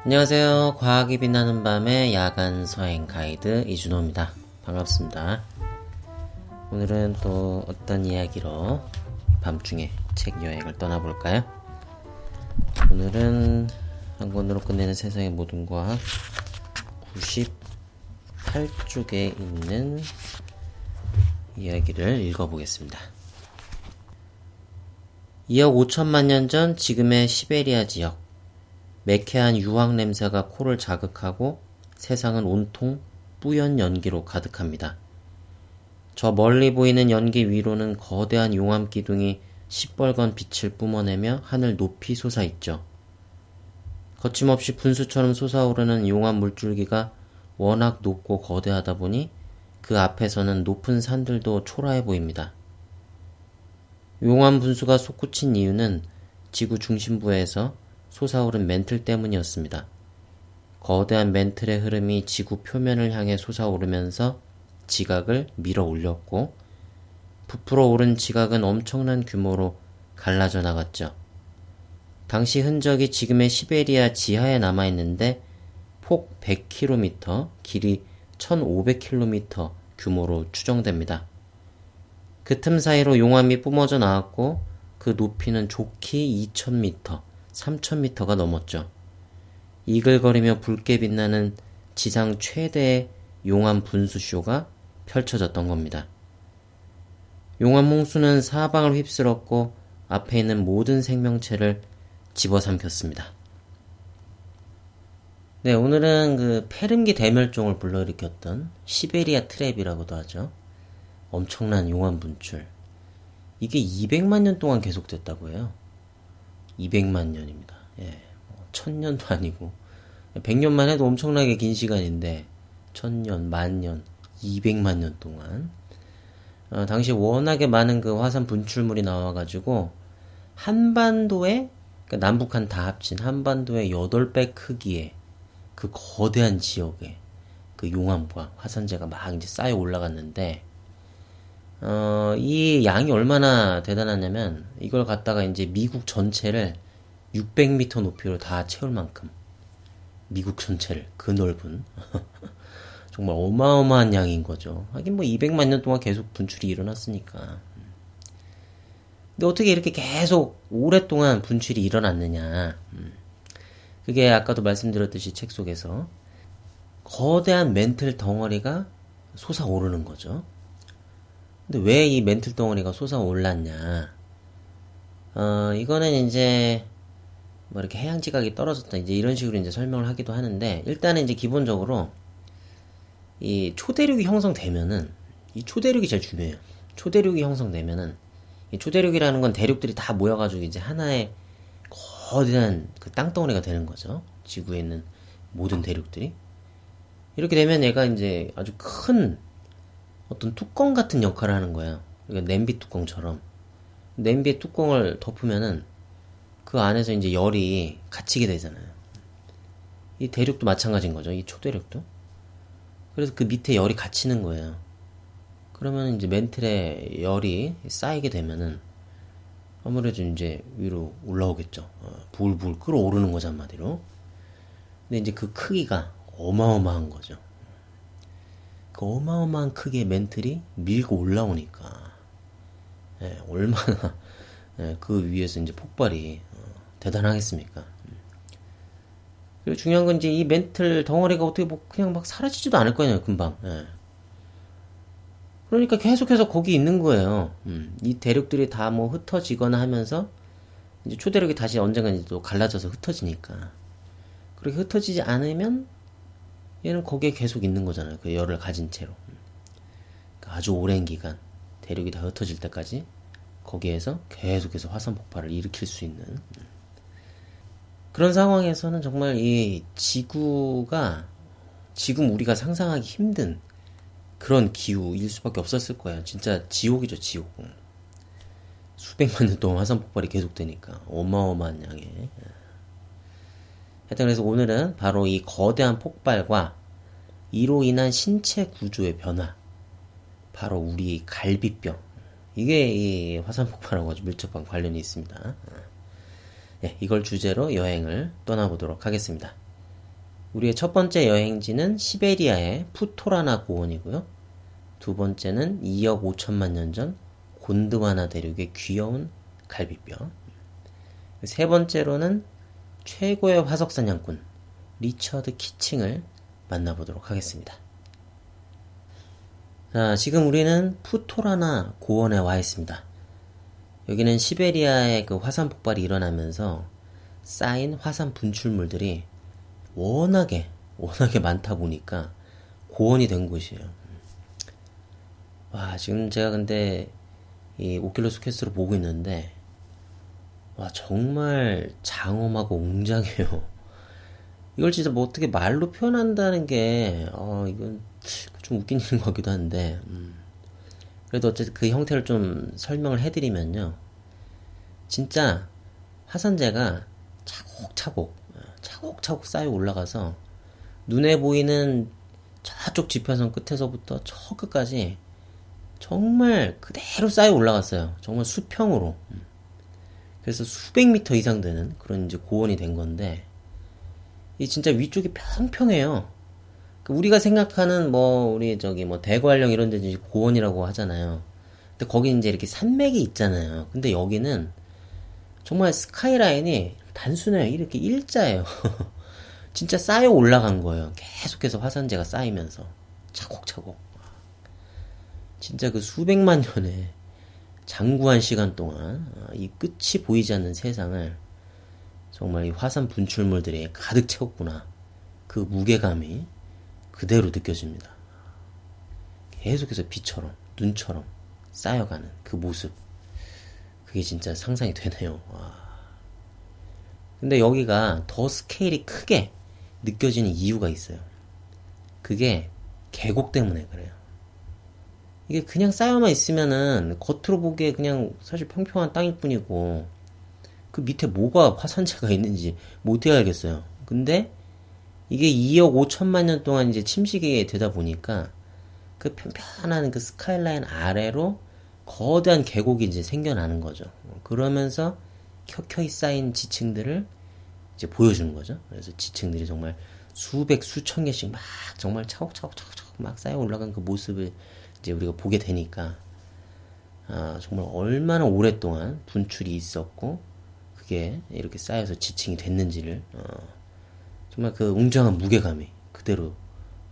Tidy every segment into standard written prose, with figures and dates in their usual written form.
안녕하세요. 과학이 빛나는 밤의 야간 서행 가이드 이준호입니다. 반갑습니다. 오늘은 또 어떤 이야기로 밤중에 책 여행을 떠나볼까요? 오늘은 한 권으로 끝내는 세상의 모든 과학 98쪽에 있는 이야기를 읽어보겠습니다. 2억 5천만 년 전 지금의 시베리아 지역. 매캐한 유황 냄새가 코를 자극하고 세상은 온통 뿌연 연기로 가득합니다. 저 멀리 보이는 연기 위로는 거대한 용암 기둥이 시뻘건 빛을 뿜어내며 하늘 높이 솟아있죠. 거침없이 분수처럼 솟아오르는 용암 물줄기가 워낙 높고 거대하다 보니 그 앞에서는 높은 산들도 초라해 보입니다. 용암 분수가 솟구친 이유는 지구 중심부에서 솟아오른 멘틀 때문이었습니다. 거대한 멘틀의 흐름이 지구 표면을 향해 솟아오르면서 지각을 밀어 올렸고 부풀어 오른 지각은 엄청난 규모로 갈라져 나갔죠. 당시 흔적이 지금의 시베리아 지하에 남아있는데 폭 100km, 길이 1500km 규모로 추정됩니다. 그 틈 사이로 용암이 뿜어져 나왔고 그 높이는 좋게 2000m, 3000m가 넘었죠. 이글거리며 붉게 빛나는 지상 최대의 용암 분수쇼가 펼쳐졌던 겁니다. 용암 홍수는 사방을 휩쓸었고 앞에 있는 모든 생명체를 집어삼켰습니다. 네, 오늘은 그 페름기 대멸종을 불러일으켰던 시베리아 트랩이라고도 하죠. 엄청난 용암 분출. 이게 200만 년 동안 계속됐다고 해요. 200만 년입니다. 예, 1000년도 아니고 100년만 해도 엄청나게 긴 시간인데 1000년, 만년, 200만 년 동안 당시 워낙에 많은 그 화산 분출물이 나와가지고 한반도에 그러니까 남북한 다 합친 한반도의 8배 크기의 그 거대한 지역에 그 용암과 화산재가 막 이제 쌓여 올라갔는데 이 양이 얼마나 대단하냐면 이걸 갖다가 이제 미국 전체를 600m 높이로 다 채울 만큼 미국 전체를 그 넓은 정말 어마어마한 양인 거죠. 하긴 뭐 200만 년 동안 계속 분출이 일어났으니까. 근데 어떻게 이렇게 계속 오랫동안 분출이 일어났느냐. 그게 아까도 말씀드렸듯이 책 속에서 거대한 멘틀 덩어리가 솟아오르는 거죠. 근데 왜 이 멘틀 덩어리가 솟아올랐냐. 이거는 이제, 뭐 이렇게 해양 지각이 떨어졌다. 이제 이런 식으로 이제 설명을 하기도 하는데, 일단은 이제 기본적으로, 이 초대륙이 형성되면은, 이 초대륙이 제일 중요해요. 초대륙이 형성되면은, 이 초대륙이라는 건 대륙들이 다 모여가지고 이제 하나의 거대한 그 땅덩어리가 되는 거죠. 지구에 있는 모든 대륙들이. 이렇게 되면 얘가 이제 아주 큰 어떤 뚜껑 같은 역할을 하는 거예요. 그러니까 냄비 뚜껑처럼. 냄비의 뚜껑을 덮으면은 그 안에서 이제 열이 갇히게 되잖아요. 이 대륙도 마찬가지인 거죠. 이 초대륙도. 그래서 그 밑에 열이 갇히는 거예요. 그러면 이제 멘틀에 열이 쌓이게 되면은 아무래도 이제 위로 올라오겠죠. 부글부글 끓어오르는 거죠, 한마디로. 근데 이제 그 크기가 어마어마한 거죠. 그 어마어마한 크기의 멘틀이 밀고 올라오니까 얼마나 그 위에서 이제 폭발이 대단하겠습니까? 그리고 중요한 건 이제 이 멘틀 덩어리가 어떻게 뭐 그냥 막 사라지지도 않을 거예요, 금방. 그러니까 계속해서 거기 있는 거예요. 이 대륙들이 다 뭐 흩어지거나 하면서 이제 초대륙이 다시 언젠가 또 갈라져서 흩어지니까 그렇게 흩어지지 않으면 얘는 거기에 계속 있는 거잖아요. 그 열을 가진 채로. 그러니까 아주 오랜 기간 대륙이 다 흩어질 때까지 거기에서 계속해서 화산 폭발을 일으킬 수 있는 그런 상황에서는 정말 이 지구가 지금 우리가 상상하기 힘든 그런 기후일 수밖에 없었을 거예요. 진짜 지옥이죠, 지옥. 수백만 년 동안 화산 폭발이 계속되니까 어마어마한 양의. 하여튼 그래서 오늘은 바로 이 거대한 폭발과 이로 인한 신체 구조의 변화, 바로 우리 갈비뼈, 이게 이 화산 폭발하고 아주 밀접한 관련이 있습니다. 예, 이걸 주제로 여행을 떠나보도록 하겠습니다. 우리의 첫 번째 여행지는 시베리아의 푸토라나 고원이고요. 두 번째는 2억 5천만 년 전 곤드와나 대륙의 귀여운 갈비뼈. 세 번째로는 최고의 화석 사냥꾼 리처드 키칭을 만나보도록 하겠습니다. 자, 지금 우리는 푸토라나 고원에 와 있습니다. 여기는 시베리아의 그 화산 폭발이 일어나면서 쌓인 화산 분출물들이 워낙에 많다 보니까 고원이 된 곳이에요. 와, 지금 제가 근데 이 오큘러스 퀘스트로 보고 있는데, 와, 정말 장엄하고 웅장해요. 이걸 진짜 뭐 어떻게 말로 표현한다는 게, 이건 좀 웃긴 일인 것 같기도 한데, 그래도 어쨌든 그 형태를 좀 설명을 해드리면요. 진짜 화산재가 차곡차곡 쌓여 올라가서 눈에 보이는 저쪽 지평선 끝에서부터 저 끝까지 정말 그대로 쌓여 올라갔어요. 정말 수평으로. 그래서 수백 미터 이상 되는 그런 이제 고원이 된 건데, 이 진짜 위쪽이 평평해요. 우리가 생각하는 우리 대관령 이런 데 이제 고원이라고 하잖아요. 근데 거기 이제 이렇게 산맥이 있잖아요. 근데 여기는 정말 스카이라인이 단순해요. 이렇게 일자예요. 진짜 쌓여 올라간 거예요. 계속해서 화산재가 쌓이면서 차곡차곡. 진짜 그 수백만 년의 장구한 시간 동안 이 끝이 보이지 않는 세상을 정말 이 화산 분출물들이 가득 채웠구나. 그 무게감이 그대로 느껴집니다. 계속해서 비처럼 눈처럼 쌓여가는 그 모습, 그게 진짜 상상이 되네요. 와. 근데 여기가 더 스케일이 크게 느껴지는 이유가 있어요. 그게 계곡 때문에 그래요. 이게 그냥 쌓여만 있으면은 겉으로 보기에 그냥 사실 평평한 땅일 뿐이고, 그 밑에 뭐가 화산재가 있는지 뭐 어떻게 알겠어요. 근데 이게 2억 5천만 년 동안 이제 침식이 되다 보니까 그 편편한 그 스카이라인 아래로 거대한 계곡이 이제 생겨나는 거죠. 그러면서 켜켜이 쌓인 지층들을 이제 보여주는 거죠. 그래서 지층들이 정말 수천 개씩 막 정말 차곡차곡 막 쌓여 올라간 그 모습을 이제 우리가 보게 되니까, 정말 얼마나 오랫동안 분출이 있었고 그게 이렇게 쌓여서 지층이 됐는지를 정말 그 웅장한 무게감이 그대로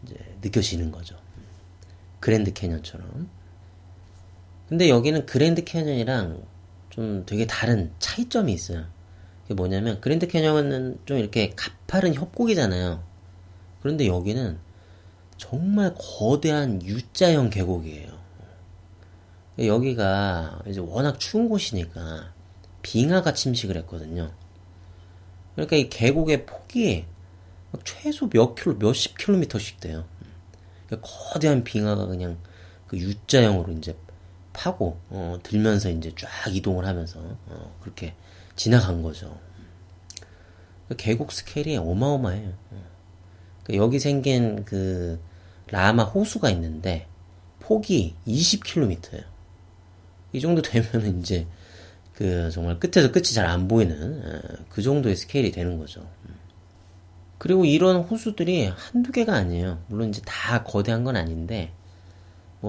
이제 느껴지는 거죠. 그랜드 캐년처럼. 근데 여기는 그랜드 캐년이랑 좀 되게 다른 차이점이 있어요. 그게 뭐냐면, 그랜드 캐년은 좀 이렇게 가파른 협곡이잖아요. 그런데 여기는 정말 거대한 U자형 계곡이에요. 여기가 이제 워낙 추운 곳이니까 빙하가 침식을 했거든요. 그러니까 이 계곡의 폭이 최소 몇십 킬로미터씩 돼요. 그러니까 거대한 빙하가 그냥 그 U자형으로 이제 파고 들면서 이제 쫙 이동을 하면서 그렇게 지나간 거죠. 계곡 스케일이 어마어마해요. 그러니까 여기 생긴 그 라마 호수가 있는데 폭이 20km예요. 이 정도 되면은 이제 그 정말 끝에서 끝이 잘 안 보이는 그 정도의 스케일이 되는 거죠. 그리고 이런 호수들이 한두 개가 아니에요. 물론 이제 다 거대한 건 아닌데,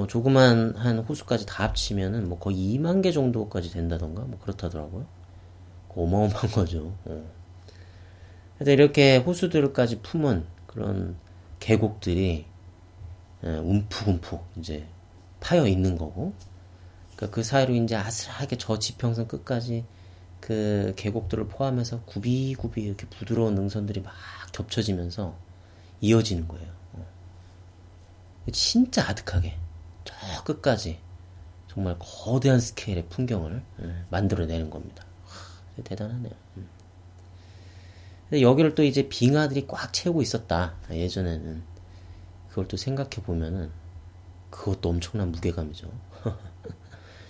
조그만 한 호수까지 다 합치면은 거의 2만 개 정도까지 된다던가 그렇다더라고요. 어마어마한 거죠. 그래서 이렇게 호수들까지 품은 그런 계곡들이 움푹움푹 이제 파여 있는 거고, 그러니까 그 사이로 이제 아슬하게 저 지평선 끝까지 그 계곡들을 포함해서 굽이굽이 이렇게 부드러운 능선들이 막 겹쳐지면서 이어지는 거예요. 진짜 아득하게 저 끝까지 정말 거대한 스케일의 풍경을 만들어내는 겁니다. 대단하네요. 근데 여기를 또 이제 빙하들이 꽉 채우고 있었다. 예전에는. 그걸 또 생각해 보면은 그것도 엄청난 무게감이죠.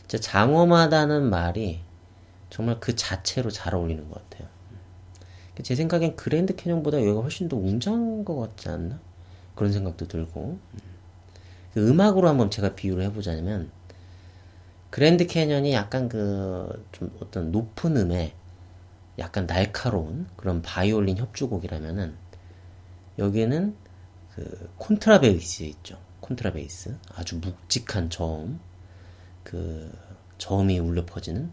진짜 장엄하다는 말이 정말 그 자체로 잘 어울리는 것 같아요. 제 생각엔 그랜드 캐년보다 여기가 훨씬 더 웅장한 것 같지 않나? 그런 생각도 들고. 그 음악으로 한번 제가 비유를 해보자면, 그랜드 캐년이 약간 좀 어떤 높은 음에 약간 날카로운 그런 바이올린 협주곡이라면은, 여기에는 그 콘트라베이스 있죠. 콘트라베이스. 아주 묵직한 저음. 그 저음이 울려 퍼지는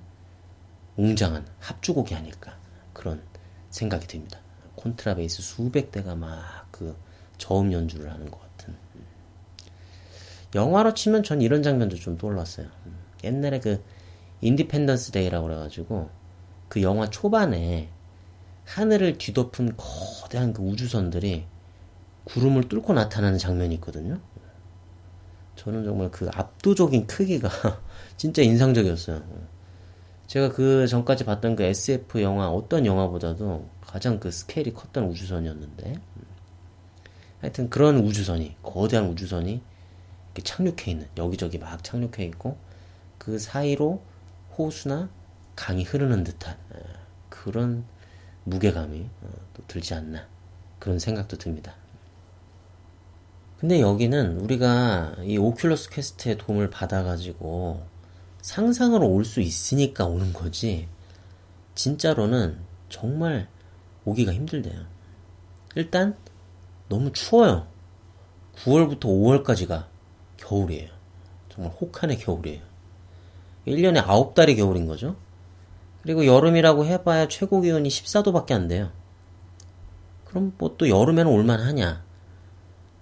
웅장한 합주곡이 아닐까. 그런 생각이 듭니다. 콘트라베이스 수백 대가 막 그 저음 연주를 하는 것 같은. 영화로 치면 전 이런 장면도 좀 떠올랐어요. 옛날에 그 인디펜던스 데이라고 그래가지고 그 영화 초반에 하늘을 뒤덮은 거대한 그 우주선들이 구름을 뚫고 나타나는 장면이 있거든요. 저는 정말 그 압도적인 크기가 진짜 인상적이었어요. 제가 그 전까지 봤던 그 SF 영화 어떤 영화보다도 가장 그 스케일이 컸던 우주선이었는데, 하여튼 그런 우주선이, 거대한 우주선이 이렇게 착륙해 있는, 여기저기 막 착륙해 있고 그 사이로 호수나 강이 흐르는 듯한 그런 무게감이 또 들지 않나, 그런 생각도 듭니다. 근데 여기는 우리가 이 오큘러스 퀘스트의 도움을 받아가지고 상상으로 올 수 있으니까 오는 거지, 진짜로는 정말 오기가 힘들대요. 일단 너무 추워요. 9월부터 5월까지가 겨울이에요. 정말 혹한의 겨울이에요. 1년에 9달이 겨울인 거죠. 그리고 여름이라고 해봐야 최고 기온이 14도밖에 안 돼요. 그럼 뭐 또 여름에는 올만하냐?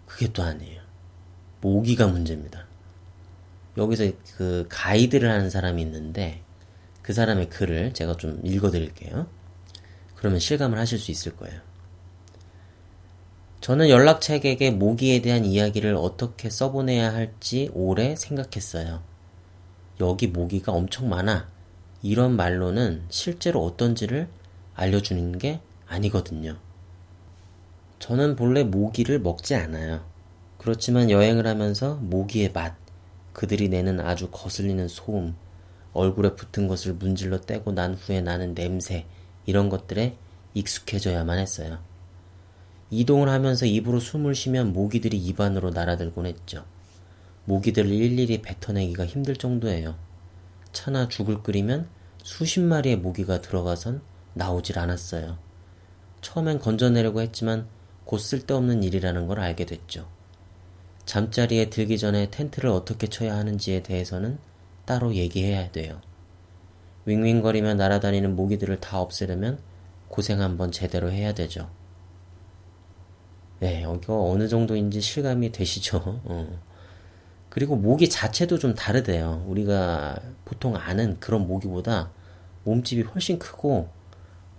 그게 또 아니에요. 모기가 문제입니다. 여기서 그 가이드를 하는 사람이 있는데 그 사람의 글을 제가 좀 읽어드릴게요. 그러면 실감을 하실 수 있을 거예요. 저는 연락책에게 모기에 대한 이야기를 어떻게 써보내야 할지 오래 생각했어요. 여기 모기가 엄청 많아. 이런 말로는 실제로 어떤지를 알려주는 게 아니거든요. 저는 본래 모기를 먹지 않아요. 그렇지만 여행을 하면서 모기의 맛, 그들이 내는 아주 거슬리는 소음, 얼굴에 붙은 것을 문질러 떼고 난 후에 나는 냄새, 이런 것들에 익숙해져야만 했어요. 이동을 하면서 입으로 숨을 쉬면 모기들이 입안으로 날아들곤 했죠. 모기들을 일일이 뱉어내기가 힘들 정도예요. 차나 죽을 끓이면 수십 마리의 모기가 들어가선 나오질 않았어요. 처음엔 건져내려고 했지만 곧 쓸데없는 일이라는 걸 알게 됐죠. 잠자리에 들기 전에 텐트를 어떻게 쳐야 하는지에 대해서는 따로 얘기해야 돼요. 윙윙거리며 날아다니는 모기들을 다 없애려면 고생 한번 제대로 해야 되죠. 네, 이거 어느 정도인지 실감이 되시죠? 그리고 모기 자체도 좀 다르대요. 우리가 보통 아는 그런 모기보다 몸집이 훨씬 크고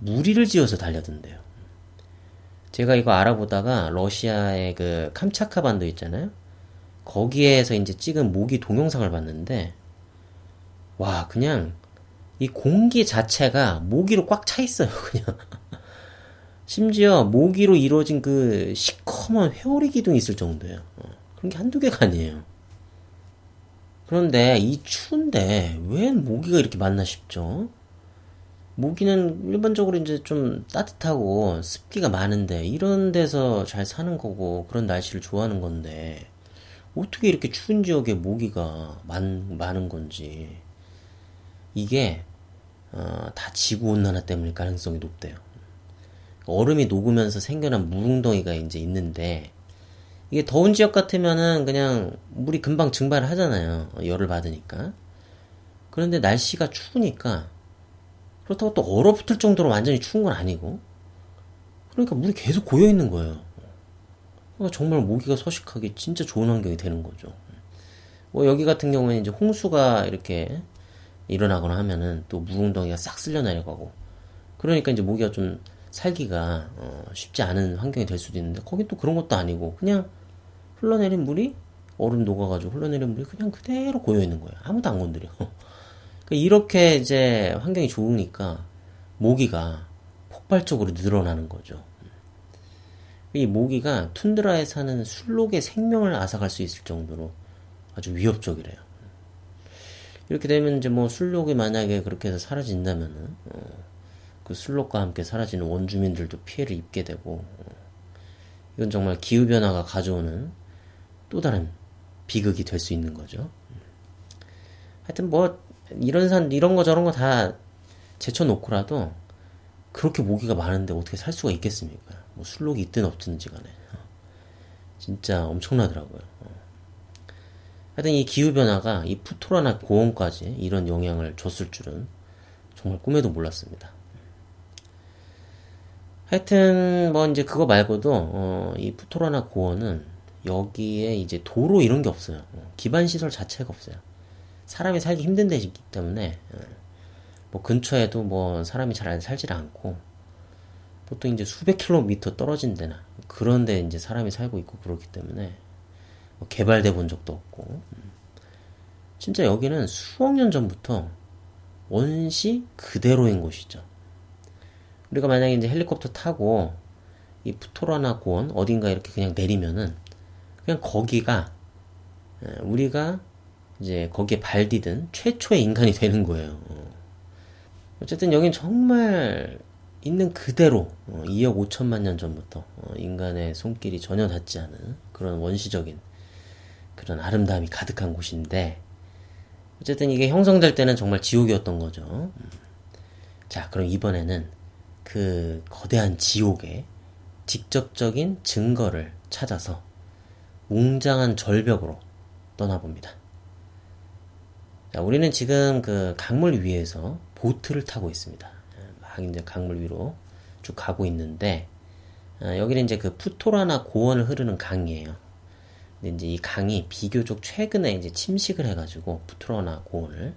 무리를 지어서 달려든대요. 제가 이거 알아보다가 러시아의 그 캄차카 반도 있잖아요. 거기에서 이제 찍은 모기 동영상을 봤는데, 와, 그냥 이 공기 자체가 모기로 꽉 차 있어요, 그냥. 심지어 모기로 이루어진 그 시커먼 회오리 기둥이 있을 정도예요. 그런 게 한두 개가 아니에요. 그런데 이 추운데 왜 모기가 이렇게 많나 싶죠? 모기는 일반적으로 이제 좀 따뜻하고 습기가 많은데 이런 데서 잘 사는 거고 그런 날씨를 좋아하는 건데 어떻게 이렇게 추운 지역에 모기가 많은 건지, 이게 다 지구온난화 때문일 가능성이 높대요. 얼음이 녹으면서 생겨난 물웅덩이가 이제 있는데, 이게 더운 지역 같으면은 그냥 물이 금방 증발을 하잖아요. 열을 받으니까. 그런데 날씨가 추우니까, 그렇다고 또 얼어붙을 정도로 완전히 추운 건 아니고, 그러니까 물이 계속 고여 있는 거예요. 그러니까 정말 모기가 서식하기 진짜 좋은 환경이 되는 거죠. 뭐 여기 같은 경우에는 이제 홍수가 이렇게 일어나거나 하면은 또 물웅덩이가 싹 쓸려 내려가고, 그러니까 이제 모기가 좀 살기가 쉽지 않은 환경이 될 수도 있는데, 거긴 또 그런 것도 아니고 그냥 흘러내린 물이, 얼음 녹아가지고 흘러내린 물이 그냥 그대로 고여 있는 거예요. 아무도 안 건드려. 이렇게 이제 환경이 좋으니까 모기가 폭발적으로 늘어나는 거죠. 이 모기가 툰드라에 사는 술록의 생명을 앗아갈 수 있을 정도로 아주 위협적이래요. 이렇게 되면 이제 뭐 술록이 만약에 그렇게 해서 사라진다면은 그 술록과 함께 사라지는 원주민들도 피해를 입게 되고, 이건 정말 기후변화가 가져오는 또 다른 비극이 될 수 있는 거죠. 하여튼 뭐 이런 거 저런 거 다 제쳐놓고라도 그렇게 모기가 많은데 어떻게 살 수가 있겠습니까? 뭐 술록이 있든 없든지 간에. 진짜 엄청나더라고요. 하여튼 이 기후변화가 이 푸토라나 고원까지 이런 영향을 줬을 줄은 정말 꿈에도 몰랐습니다. 하여튼 뭐 이제 그거 말고도 이 푸토라나 고원은 여기에 이제 도로 이런 게 없어요. 기반 시설 자체가 없어요. 사람이 살기 힘든 데이기 때문에 뭐 근처에도 뭐 사람이 잘 살질 않고 보통 이제 수백 킬로미터 떨어진 데나 그런 데 이제 사람이 살고 있고 그렇기 때문에 뭐 개발돼 본 적도 없고 진짜 여기는 수억 년 전부터 원시 그대로인 곳이죠. 우리가 만약에 이제 헬리콥터 타고 이 푸토라나 고원 어딘가 이렇게 그냥 내리면은 그냥 거기가 우리가 이제 거기에 발 디딘 최초의 인간이 되는 거예요. 어쨌든 여긴 정말 있는 그대로 2억 5천만 년 전부터 인간의 손길이 전혀 닿지 않은 그런 원시적인 그런 아름다움이 가득한 곳인데 어쨌든 이게 형성될 때는 정말 지옥이었던 거죠. 자, 그럼 이번에는 그 거대한 지옥의 직접적인 증거를 찾아서 웅장한 절벽으로 떠나봅니다. 자, 우리는 지금 그 강물 위에서 보트를 타고 있습니다. 막 이제 강물 위로 쭉 가고 있는데, 여기는 이제 그 푸토라나 고원을 흐르는 강이에요. 근데 이제 이 강이 비교적 최근에 이제 침식을 해가지고, 푸토라나 고원을.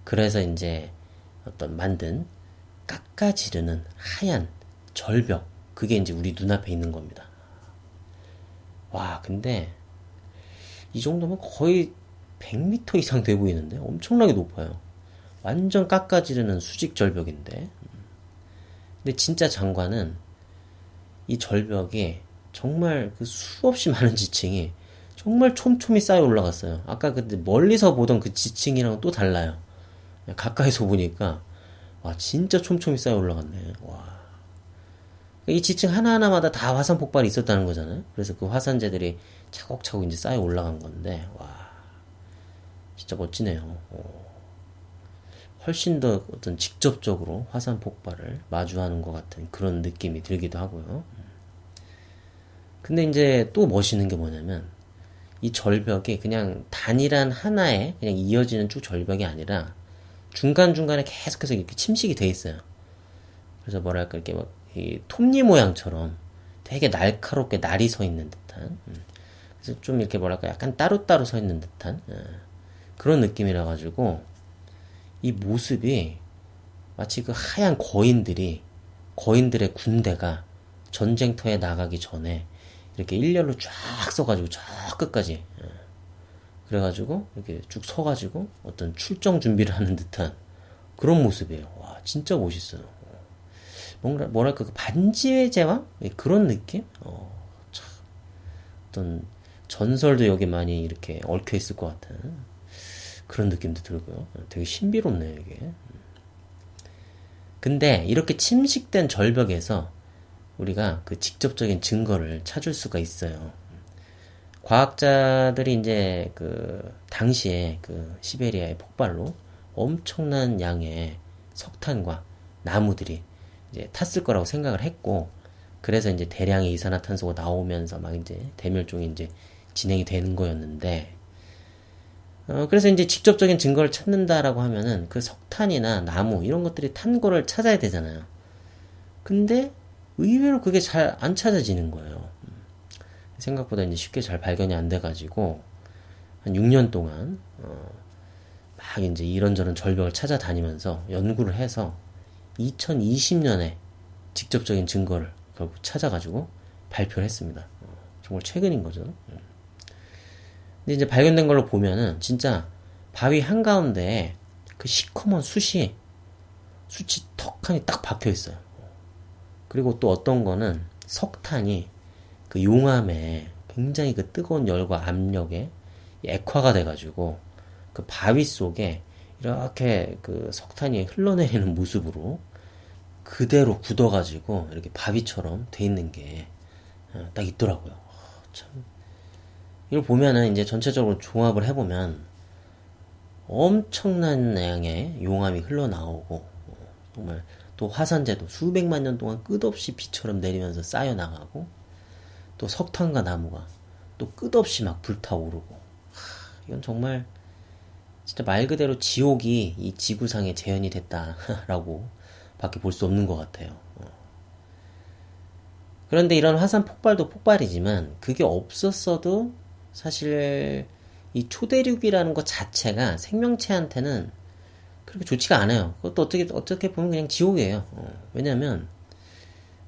그래서 이제 어떤 만든 깎아지르는 하얀 절벽. 그게 이제 우리 눈앞에 있는 겁니다. 와, 근데 이 정도면 거의 100m 이상 돼 보이는데? 엄청나게 높아요. 완전 깎아지르는 수직 절벽인데. 근데 진짜 장관은 이 절벽에 정말 그 수없이 많은 지층이 정말 촘촘히 쌓여 올라갔어요. 아까 근데 멀리서 보던 그 지층이랑 또 달라요. 가까이서 보니까 와 진짜 촘촘히 쌓여 올라갔네. 와. 이 지층 하나하나마다 다 화산 폭발이 있었다는 거잖아요. 그래서 그 화산재들이 차곡차곡 이제 쌓여 올라간 건데 와 진짜 멋지네요. 훨씬 더 어떤 직접적으로 화산 폭발을 마주하는 것 같은 그런 느낌이 들기도 하고요. 근데 이제 또 멋있는 게 뭐냐면 이 절벽이 그냥 단일한 하나에 그냥 이어지는 쭉 절벽이 아니라 중간중간에 계속해서 이렇게 침식이 돼 있어요. 그래서 뭐랄까 이렇게 막 이 톱니 모양처럼 되게 날카롭게 날이 서 있는 듯한 그래서 좀 이렇게 뭐랄까 약간 따로따로 서 있는 듯한 그런 느낌이라 가지고 이 모습이 마치 그 하얀 거인들의 군대가 전쟁터에 나가기 전에 이렇게 일렬로 쫙 서가지고 저 끝까지 그래가지고 이렇게 쭉 서가지고 어떤 출정 준비를 하는 듯한 그런 모습이에요. 와 진짜 멋있어요. 뭔가 뭐랄까 그 반지의 제왕 그런 느낌? 참 어떤 전설도 여기 많이 이렇게 얽혀 있을 것 같은 그런 느낌도 들고요. 되게 신비롭네요 이게. 근데 이렇게 침식된 절벽에서 우리가 그 직접적인 증거를 찾을 수가 있어요. 과학자들이 이제 그 당시에 그 시베리아의 폭발로 엄청난 양의 석탄과 나무들이 이제 탔을 거라고 생각을 했고, 그래서 이제 대량의 이산화탄소가 나오면서 막 이제 대멸종이 이제 진행이 되는 거였는데, 그래서 이제 직접적인 증거를 찾는다라고 하면은 그 석탄이나 나무 이런 것들이 탄 거를 찾아야 되잖아요. 근데 의외로 그게 잘 안 찾아지는 거예요. 생각보다 이제 쉽게 잘 발견이 안 돼가지고 한 6년 동안 막 이제 이런저런 절벽을 찾아다니면서 연구를 해서 2020년에 직접적인 증거를 결국 찾아가지고 발표를 했습니다. 정말 최근인 거죠. 근데 이제 발견된 걸로 보면은 진짜 바위 한가운데에 그 시커먼 숯이 턱하니 딱 박혀 있어요. 그리고 또 어떤 거는 석탄이 그 용암에 굉장히 그 뜨거운 열과 압력에 액화가 돼가지고 그 바위 속에 이렇게 그 석탄이 흘러내리는 모습으로 그대로 굳어가지고 이렇게 바위처럼 돼 있는 게 딱 있더라고요. 참. 이걸 보면은 이제 전체적으로 종합을 해보면 엄청난 양의 용암이 흘러나오고 정말 또 화산재도 수백만 년 동안 끝없이 비처럼 내리면서 쌓여 나가고, 또 석탄과 나무가 또 끝없이 막 불타오르고, 이건 정말 진짜 말 그대로 지옥이 이 지구상에 재현이 됐다라고 밖에 볼 수 없는 것 같아요. 그런데 이런 화산 폭발도 폭발이지만 그게 없었어도 사실 이 초대륙이라는 것 자체가 생명체한테는 그렇게 좋지가 않아요. 그것도 어떻게 보면 그냥 지옥이에요. 왜냐면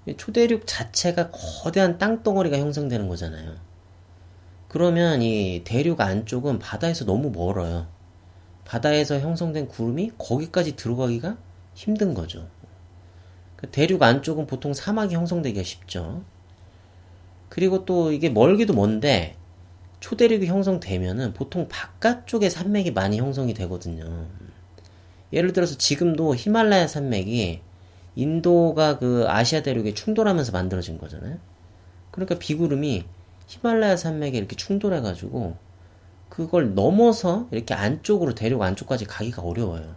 이 초대륙 자체가 거대한 땅덩어리가 형성되는 거잖아요. 그러면 이 대륙 안쪽은 바다에서 너무 멀어요. 바다에서 형성된 구름이 거기까지 들어가기가 힘든 거죠. 대륙 안쪽은 보통 사막이 형성되기가 쉽죠. 그리고 또 이게 멀기도 먼데 초대륙이 형성되면은 보통 바깥쪽에 산맥이 많이 형성이 되거든요. 예를 들어서 지금도 히말라야 산맥이 인도가 그 아시아 대륙에 충돌하면서 만들어진 거잖아요. 그러니까 비구름이 히말라야 산맥에 이렇게 충돌해가지고 그걸 넘어서 이렇게 안쪽으로 대륙 안쪽까지 가기가 어려워요.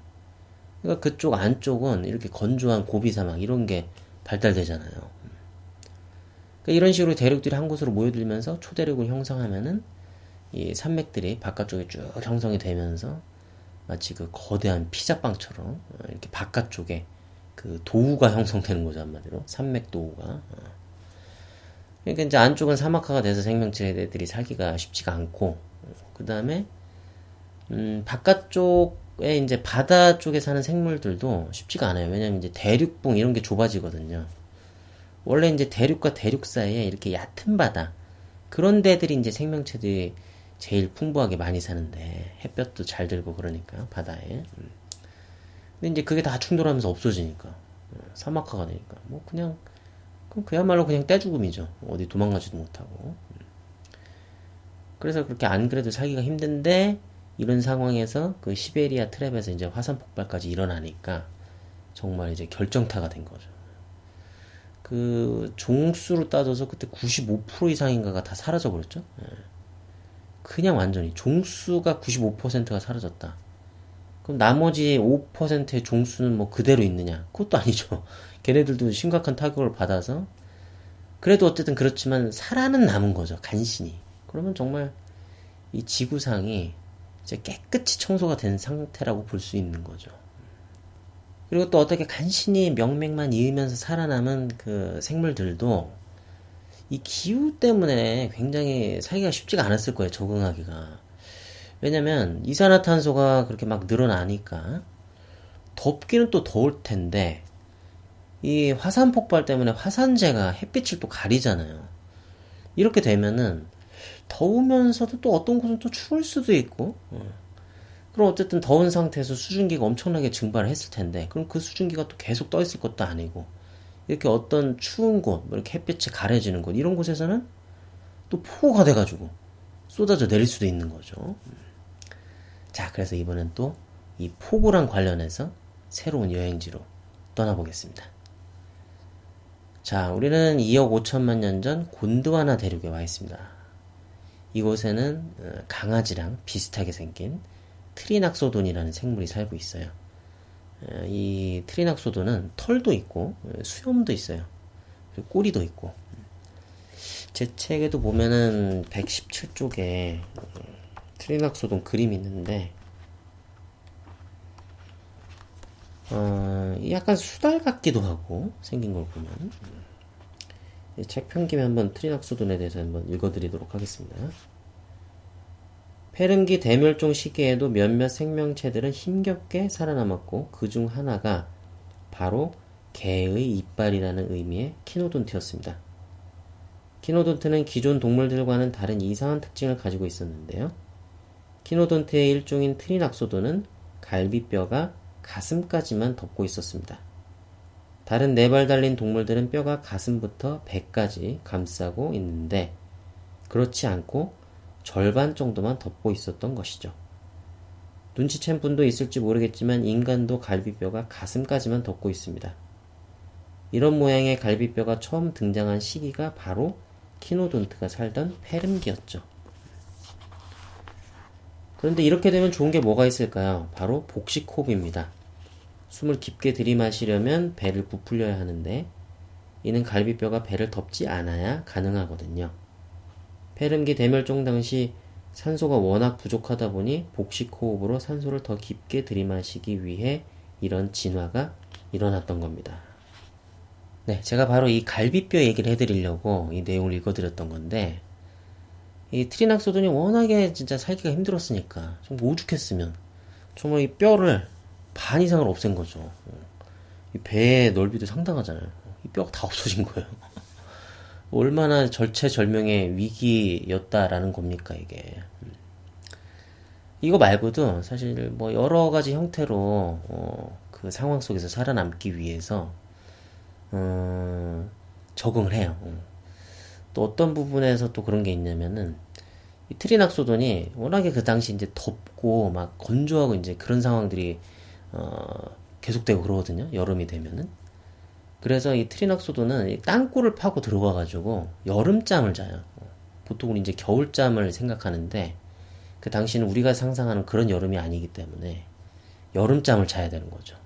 그러니까 그쪽 안쪽은 이렇게 건조한 고비 사막 이런 게 발달되잖아요. 그러니까 이런 식으로 대륙들이 한 곳으로 모여들면서 초대륙을 형성하면은 이 산맥들이 바깥쪽에 쭉 형성이 되면서 마치 그 거대한 피자빵처럼 이렇게 바깥쪽에 그 도우가 형성되는 거죠, 한마디로. 산맥 도우가. 그러니까 이제 안쪽은 사막화가 돼서 생명체들이 살기가 쉽지가 않고, 그 다음에 바깥쪽에 이제 바다 쪽에 사는 생물들도 쉽지가 않아요. 왜냐면 이제 대륙봉 이런 게 좁아지거든요. 원래 이제 대륙과 대륙 사이에 이렇게 얕은 바다, 그런 데들이 이제 생명체들이 제일 풍부하게 많이 사는데, 햇볕도 잘 들고 그러니까요, 바다에. 근데 이제 그게 다 충돌하면서 없어지니까, 사막화가 되니까, 뭐 그냥, 그야말로 그냥 떼죽음이죠. 어디 도망가지도 못하고. 그래서 그렇게 안 그래도 살기가 힘든데, 이런 상황에서 그 시베리아 트랩에서 이제 화산 폭발까지 일어나니까, 정말 이제 결정타가 된 거죠. 그, 종수로 따져서 그때 95% 이상인가가 다 사라져버렸죠. 그냥 완전히 종수가 95%가 사라졌다. 그럼 나머지 5%의 종수는 뭐 그대로 있느냐? 그것도 아니죠. 걔네들도 심각한 타격을 받아서 그래도 어쨌든 그렇지만 살아는 남은 거죠. 간신히. 그러면 정말 이 지구상이 이제 깨끗이 청소가 된 상태라고 볼 수 있는 거죠. 그리고 또 어떻게 간신히 명맥만 이으면서 살아남은 그 생물들도 이 기후 때문에 굉장히 살기가 쉽지가 않았을 거예요, 적응하기가. 왜냐면 이산화탄소가 그렇게 막 늘어나니까 덥기는 또 더울 텐데 이 화산 폭발 때문에 화산재가 햇빛을 또 가리잖아요. 이렇게 되면은 더우면서도 또 어떤 곳은 또 추울 수도 있고, 그럼 어쨌든 더운 상태에서 수증기가 엄청나게 증발을 했을 텐데, 그럼 그 수증기가 또 계속 떠 있을 것도 아니고, 이렇게 어떤 추운 곳, 뭐 이렇게 햇빛이 가려지는 곳, 이런 곳에서는 또 폭우가 돼가지고 쏟아져 내릴 수도 있는 거죠. 자, 그래서 이번엔 또 이 폭우랑 관련해서 새로운 여행지로 떠나보겠습니다. 자, 우리는 2억 5천만 년 전 곤드와나 대륙에 와 있습니다. 이곳에는 강아지랑 비슷하게 생긴 트리낙소돈이라는 생물이 살고 있어요. 이 트리낙소돈은 털도 있고 수염도 있어요. 그리고 꼬리도 있고. 제 책에도 보면은 117쪽에 트리낙소돈 그림이 있는데 약간 수달 같기도 하고 생긴 걸 보면 책 편 김에 한번 트리낙소돈에 대해서 한번 읽어드리도록 하겠습니다. 페른기 대멸종 시기에도 몇몇 생명체들은 힘겹게 살아남았고 그 중 하나가 바로 개의 이빨이라는 의미의 키노돈트였습니다. 키노돈트는 기존 동물들과는 다른 이상한 특징을 가지고 있었는데요. 키노돈트의 일종인 트리낙소돈은 갈비뼈가 가슴까지만 덮고 있었습니다. 다른 4발 달린 동물들은 뼈가 가슴부터 배까지 감싸고 있는데 그렇지 않고 절반 정도만 덮고 있었던 것이죠. 눈치챈 분도 있을지 모르겠지만 인간도 갈비뼈가 가슴까지만 덮고 있습니다. 이런 모양의 갈비뼈가 처음 등장한 시기가 바로 키노돈트가 살던 페름기였죠. 그런데 이렇게 되면 좋은 게 뭐가 있을까요? 바로 복식 호흡입니다. 숨을 깊게 들이마시려면 배를 부풀려야 하는데 이는 갈비뼈가 배를 덮지 않아야 가능하거든요. 폐렴기 대멸종 당시 산소가 워낙 부족하다 보니 복식 호흡으로 산소를 더 깊게 들이마시기 위해 이런 진화가 일어났던 겁니다. 네, 제가 바로 이 갈비뼈 얘기를 해드리려고 이 내용을 읽어드렸던 건데, 이 트리낙소돈이 워낙에 진짜 살기가 힘들었으니까, 좀 오죽했으면, 정말 이 뼈를 반 이상을 없앤 거죠. 이 배의 넓이도 상당하잖아요. 이 뼈가 다 없어진 거예요. 얼마나 절체절명의 위기였다라는 겁니까, 이게. 이거 말고도 사실 뭐 여러 가지 형태로, 그 상황 속에서 살아남기 위해서, 적응을 해요. 또 어떤 부분에서 또 그런 게 있냐면은, 이 트리낙소돈이 워낙에 그 당시 이제 덥고 막 건조하고 이제 그런 상황들이, 계속되고 그러거든요. 여름이 되면은. 그래서 이 트리낙소돈은 땅굴을 파고 들어가가지고 여름잠을 자요. 보통은 이제 겨울잠을 생각하는데, 그 당시는 우리가 상상하는 그런 여름이 아니기 때문에 여름잠을 자야 되는 거죠.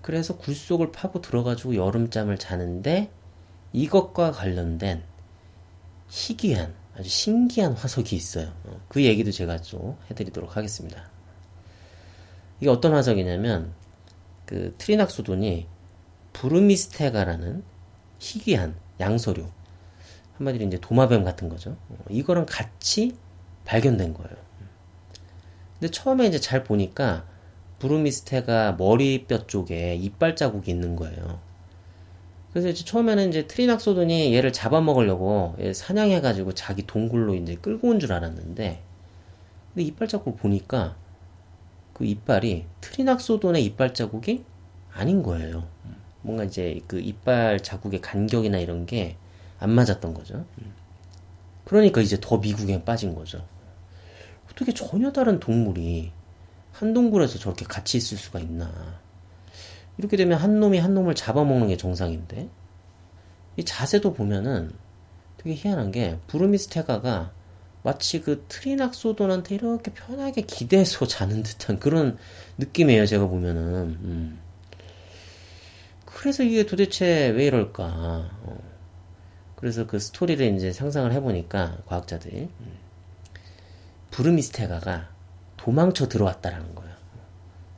그래서 굴속을 파고 들어가지고 여름잠을 자는데 이것과 관련된 희귀한 아주 신기한 화석이 있어요. 그 얘기도 제가 좀 해드리도록 하겠습니다. 이게 어떤 화석이냐면 그 트리낙소돈이 부르미스테가라는 희귀한 양서류, 한마디로 이제 도마뱀 같은 거죠. 이거랑 같이 발견된 거예요. 근데 처음에 이제 잘 보니까 부르미스테가 머리뼈 쪽에 이빨 자국이 있는 거예요. 그래서 이제 처음에는 이제 트리낙소돈이 얘를 잡아먹으려고 얘 사냥해가지고 자기 동굴로 이제 끌고 온 줄 알았는데, 근데 이빨 자국을 보니까 그 이빨이 트리낙소돈의 이빨 자국이 아닌 거예요. 뭔가 이제 그 이빨 자국의 간격이나 이런 게 안 맞았던 거죠. 그러니까 이제 더 미국에 빠진 거죠. 어떻게 전혀 다른 동물이 한 동굴에서 저렇게 같이 있을 수가 있나. 이렇게 되면 한 놈이 한 놈을 잡아먹는 게 정상인데, 이 자세도 보면은 되게 희한한 게 부르미스테가가 마치 그 트리낙소돈한테 이렇게 편하게 기대서 자는 듯한 그런 느낌이에요, 제가 보면은. 그래서 이게 도대체 왜 이럴까. 그래서 그 스토리를 이제 상상을 해보니까 과학자들이 부르미스테가가 도망쳐 들어왔다라는 거예요.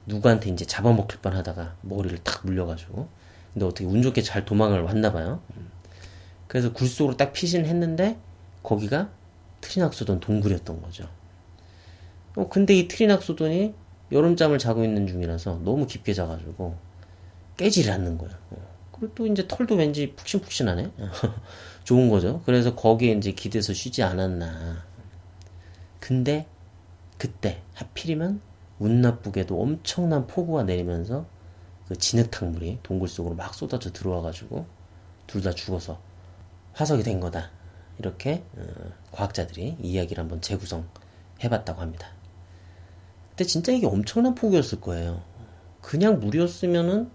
누구한테 이제 잡아먹힐 뻔 하다가 머리를 탁 물려가지고. 근데 어떻게 운 좋게 잘 도망을 왔나봐요. 그래서 굴속으로 딱 피신했는데 거기가 트리낙소돈 동굴이었던 거죠. 근데 이 트리낙소돈이 여름잠을 자고 있는 중이라서 너무 깊게 자가지고 깨지를 않는 거예요. 그리고 또 이제 털도 왠지 푹신푹신하네. 좋은 거죠. 그래서 거기에 이제 기대서 쉬지 않았나. 근데 그때 하필이면 운 나쁘게도 엄청난 폭우가 내리면서 그 진흙탕물이 동굴 속으로 막 쏟아져 들어와가지고 둘 다 죽어서 화석이 된 거다. 이렇게 과학자들이 이야기를 한번 재구성해봤다고 합니다. 근데 진짜 이게 엄청난 폭우였을 거예요. 그냥 물이었으면은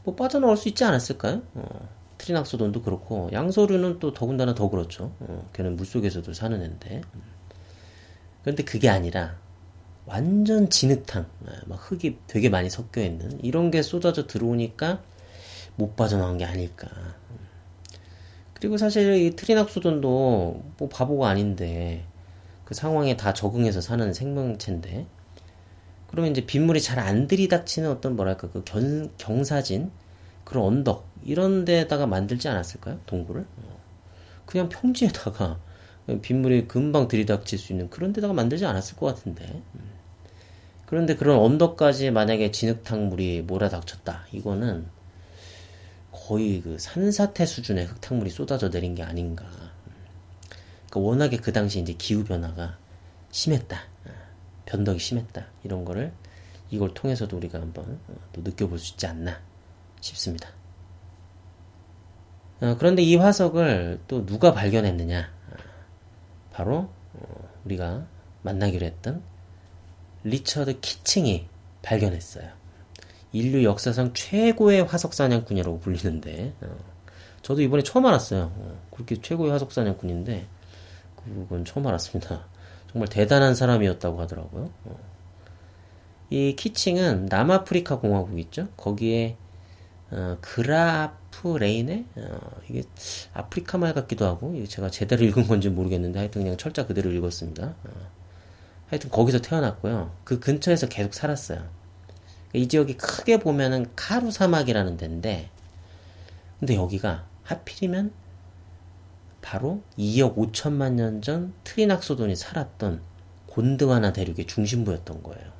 뭐 빠져나올 수 있지 않았을까요? 트리낙소돈도 그렇고 양서류는 또 더군다나 더 그렇죠. 걔는 물속에서도 사는 애인데. 그런데 그게 아니라 완전 진흙탕, 막 흙이 되게 많이 섞여 있는 이런 게 쏟아져 들어오니까 못 빠져나온 게 아닐까. 그리고 사실 이 트리낙소돈도 뭐 바보가 아닌데 그 상황에 다 적응해서 사는 생명체인데, 그러면 이제 빗물이 잘 안 들이닥치는 어떤 뭐랄까 그 경사진 그런 언덕 이런 데다가 만들지 않았을까요? 동굴을? 그냥 평지에다가 빗물이 금방 들이닥칠 수 있는 그런 데다가 만들지 않았을 것 같은데. 그런데 그런 언덕까지 만약에 진흙탕물이 몰아닥쳤다, 이거는 거의 그 산사태 수준의 흙탕물이 쏟아져 내린 게 아닌가. 그러니까 워낙에 그 당시 이제 기후 변화가 심했다, 변덕이 심했다, 이런 거를 이걸 통해서도 우리가 한번 또 느껴볼 수 있지 않나 싶습니다. 그런데 이 화석을 또 누가 발견했느냐? 바로 우리가 만나기로 했던 리처드 키칭이 발견했어요. 인류 역사상 최고의 화석 사냥꾼이라고 불리는데, 저도 이번에 처음 알았어요. 그렇게 최고의 화석 사냥꾼인데 그건 처음 알았습니다. 정말 대단한 사람이었다고 하더라고요. 이 키칭은 남아프리카 공화국 있죠? 거기에 그라프레인에 이게 아프리카 말 같기도 하고 이게 제가 제대로 읽은 건지 모르겠는데 하여튼 그냥 철자 그대로 읽었습니다. 하여튼 거기서 태어났고요. 그 근처에서 계속 살았어요. 이 지역이 크게 보면은 카루 사막이라는 데인데 근데 여기가 하필이면 바로 2억 5천만 년 전 트리낙소돈이 살았던 곤드와나 대륙의 중심부였던 거예요.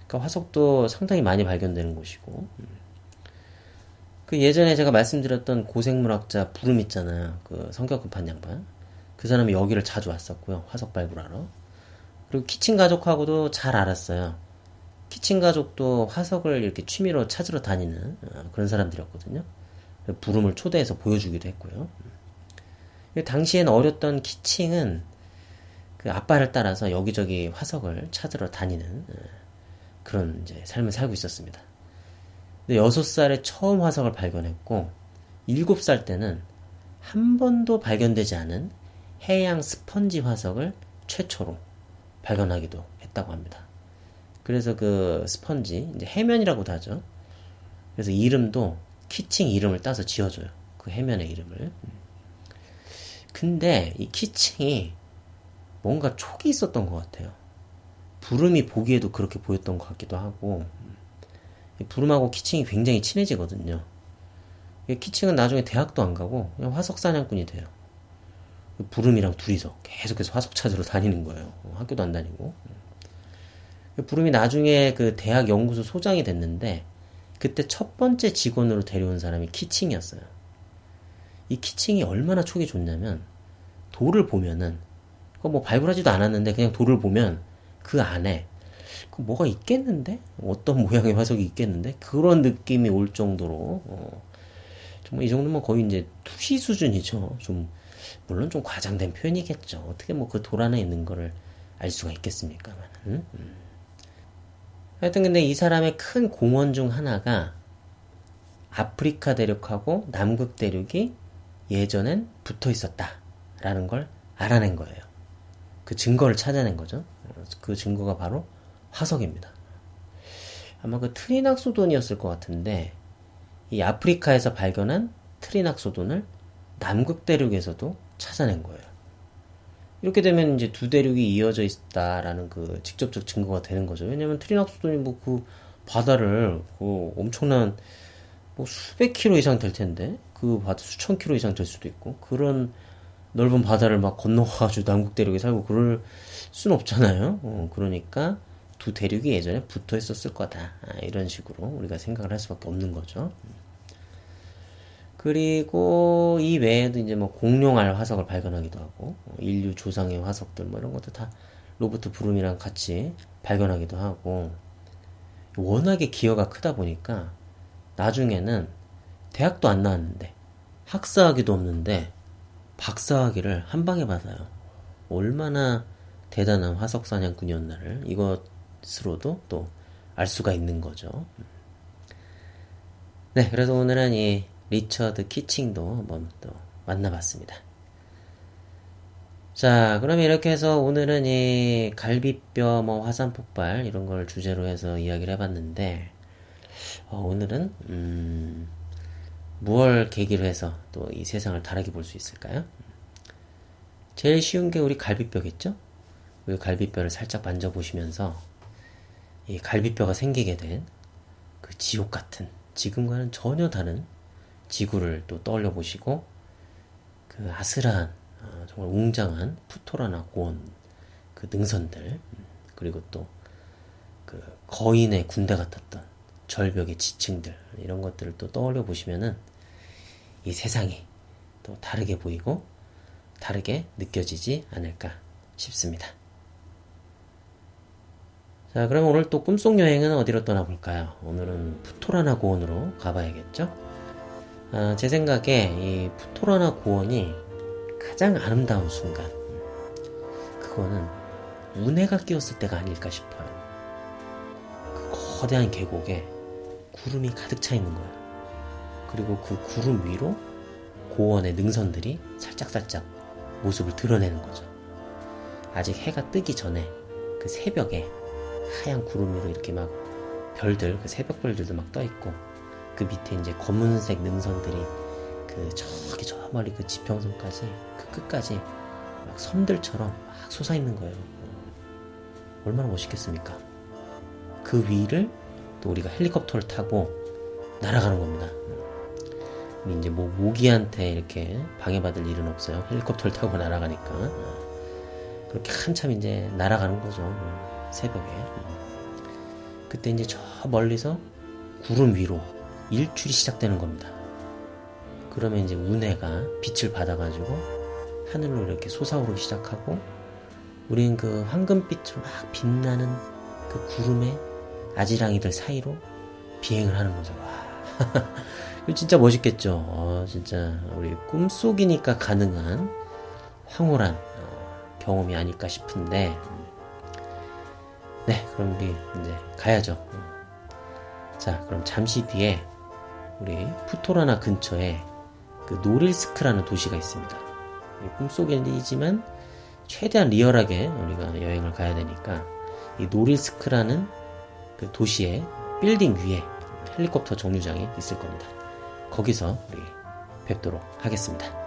그러니까 화석도 상당히 많이 발견되는 곳이고 그 예전에 제가 말씀드렸던 고생물학자 부름 있잖아요. 그 성격 급한 양반. 그 사람이 여기를 자주 왔었고요. 화석 발굴하러. 그리고 키친 가족하고도 잘 알았어요. 키친 가족도 화석을 이렇게 취미로 찾으러 다니는 그런 사람들이었거든요. 부름을 초대해서 보여주기도 했고요. 당시엔 어렸던 키칭은 그 아빠를 따라서 여기저기 화석을 찾으러 다니는 그런 이제 삶을 살고 있었습니다. 근데 6살에 처음 화석을 발견했고 7살 때는 한 번도 발견되지 않은 해양 스펀지 화석을 최초로 발견하기도 했다고 합니다. 그래서 그 스펀지 이제 해면이라고도 하죠. 그래서 이름도 키칭 이름을 따서 지어줘요. 그 해면의 이름을. 근데 이 키칭이 뭔가 촉이 있었던 것 같아요. 부름이 보기에도 그렇게 보였던 것 같기도 하고 부름하고 키칭이 굉장히 친해지거든요. 키칭은 나중에 대학도 안 가고 그냥 화석 사냥꾼이 돼요. 부름이랑 둘이서 계속해서 화석 찾으러 다니는 거예요. 학교도 안 다니고. 부름이 나중에 그 대학 연구소 소장이 됐는데 그때 첫 번째 직원으로 데려온 사람이 키칭이었어요. 이 키칭이 얼마나 촉이 좋냐면 돌을 보면은 그거 뭐 발굴하지도 않았는데 그냥 돌을 보면 그 안에 그 뭐가 있겠는데? 어떤 모양의 화석이 있겠는데? 그런 느낌이 올 정도로 정말 이 정도면 거의 이제 투시 수준이죠. 좀 물론 좀 과장된 표현이겠죠. 어떻게 뭐 그 돌 안에 있는 거를 알 수가 있겠습니까만. 하여튼 근데 이 사람의 큰 공헌 중 하나가 아프리카 대륙하고 남극 대륙이 예전엔 붙어 있었다라는 걸 알아낸 거예요. 그 증거를 찾아낸 거죠. 그 증거가 바로 화석입니다. 아마 그 트리낙소돈이었을 것 같은데 이 아프리카에서 발견한 트리낙소돈을 남극 대륙에서도 찾아낸 거예요. 이렇게 되면 이제 두 대륙이 이어져 있다라는 그 직접적 증거가 되는 거죠. 왜냐면 트리낙소돈이 뭐 그 바다를 그 엄청난 뭐 수백 킬로 이상 될 텐데 그 바다 수천 킬로 이상 될 수도 있고 그런 넓은 바다를 막 건너가지고 남극 대륙에 살고 그럴 순 없잖아요. 그러니까 두 대륙이 예전에 붙어 있었을 거다. 이런 식으로 우리가 생각을 할 수밖에 없는 거죠. 그리고 이 외에도 이제 뭐 공룡알 화석을 발견하기도 하고 인류 조상의 화석들 뭐 이런 것도 다 로버트 브룸이랑 같이 발견하기도 하고 워낙에 기여가 크다 보니까 나중에는 대학도 안 나왔는데 학사학위도 없는데 박사학위를 한 방에 받아요. 얼마나 대단한 화석 사냥꾼이었나를 이것으로도 또 알 수가 있는 거죠. 네, 그래서 오늘은 이 리처드 키칭도 한번 또 만나봤습니다. 자, 그럼 이렇게 해서 오늘은 이 갈비뼈, 뭐 화산 폭발 이런 걸 주제로 해서 이야기를 해봤는데 오늘은 무얼 계기로 해서 또 이 세상을 다르게 볼 수 있을까요? 제일 쉬운 게 우리 갈비뼈겠죠? 우리 갈비뼈를 살짝 만져보시면서 이 갈비뼈가 생기게 된 그 지옥 같은 지금과는 전혀 다른 지구를 또 떠올려 보시고 그 아슬한 정말 웅장한 푸토라나 고원 그 능선들 그리고 또 그 거인의 군대 같았던 절벽의 지층들 이런 것들을 또 떠올려 보시면은 이 세상이 또 다르게 보이고 다르게 느껴지지 않을까 싶습니다. 자, 그럼 오늘 또 꿈속 여행은 어디로 떠나볼까요? 오늘은 푸토라나 고원으로 가봐야겠죠? 제 생각에 이 푸토라나 고원이 가장 아름다운 순간 그거는 운해가 끼었을 때가 아닐까 싶어요. 그 거대한 계곡에 구름이 가득 차 있는 거예요. 그리고 그 구름 위로 고원의 능선들이 살짝살짝 모습을 드러내는 거죠. 아직 해가 뜨기 전에 그 새벽에 하얀 구름 위로 이렇게 막 별들, 그 새벽별들도 막 떠 있고, 그 밑에 이제 검은색 능선들이 저기 저 멀리 그 지평선까지, 그 끝까지 막 섬들처럼 막 솟아있는 거예요. 얼마나 멋있겠습니까? 그 위를 또 우리가 헬리콥터를 타고 날아가는 겁니다. 우리 이제 뭐 모기한테 이렇게 방해받을 일은 없어요. 헬리콥터를 타고 날아가니까. 그렇게 한참 이제 날아가는 거죠. 새벽에. 그때 이제 저 멀리서 구름 위로 일출이 시작되는 겁니다. 그러면 이제 운해가 빛을 받아가지고 하늘로 이렇게 솟아오르기 시작하고, 우리는 그 황금빛으로 막 빛나는 그 구름의 아지랑이들 사이로 비행을 하는 거죠. 와. 이거 진짜 멋있겠죠. 진짜 우리 꿈속이니까 가능한 황홀한 경험이 아닐까 싶은데, 네, 그럼 우리 이제 가야죠. 자, 그럼 잠시 뒤에 우리 푸토라나 근처에 그 노릴스크라는 도시가 있습니다. 꿈속이지만 최대한 리얼하게 우리가 여행을 가야 되니까, 이 노릴스크라는 그 도시의 빌딩 위에 헬리콥터 정류장이 있을 겁니다. 거기서 우리 뵙도록 하겠습니다.